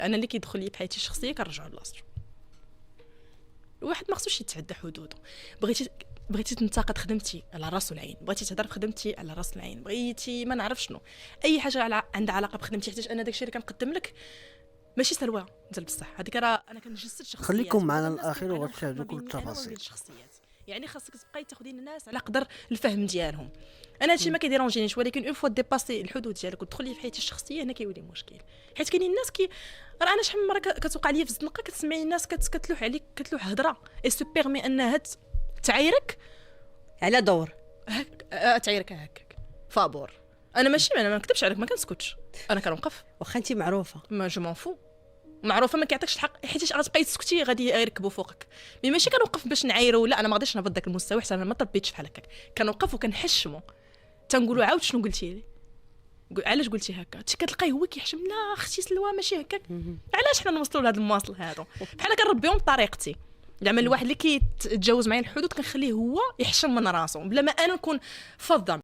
انا اللي كيدخل لي بحياتي الشخصيه كنرجعو للاصل. الواحد ما خصوش يتعدى حدوده. بغيتي تنتقد خدمتي على راس والعين، بغيتي تهضر في خدمتي على راس العين، بغيتي ما نعرف شنو اي حاجه عندها علاقه بخدمتي، حيت انا داكشي اللي كنقدم لك ماشي سلوى نزل بصح. هذيك راه انا كنجسد شخصيات. خليكم معنا الاخير وغتشاهدوا كل التفاصيل. يعني خاصك تبقاي تاخدين الناس على قدر الفهم ديالهم. انا هادشي ما كيديرونجينيش، ولكن اون فوا ديباسي الحدود ديالك وتدخلي في حياتي الشخصيه هنا كيولي مشكل. حيت كاينين الناس راه انا شحال من مره كتوقع لي في الزنقه كتسمعي الناس كتلوح عليك، كتلوح هضره اي سو بيرمي انها تعايرك على دور تعايرك هكاك فابور. انا ماشي انا ما نكتبش عليك، ما كنسكتش، انا كنوقف. واخا انت معروفه ما جو مون فو معروفه، ما كيعطيكش الحق حيت غتبقاي تسكتي غادي يركبوا فوقك. مي ماشي كنوقف باش نعايروا، لا انا ما غاديش نهبط داك المستوى حتى انا ما طبيتش بحال هكاك. كنوقف وكنحشموا تنقولوا عاود شنو قلتي لي، علاش قلتي هكا. كتلقاي هو كيحشم لا اختي سلوى ماشي هكاك. علاش حنا نوصلوا لهاد المواصل هادو بحال كنربيهم بطريقتي. زعما الواحد اللي كيتجاوز معايا الحدود كنخليه هو يحشم من راسه بلا ما انا نكون فظه.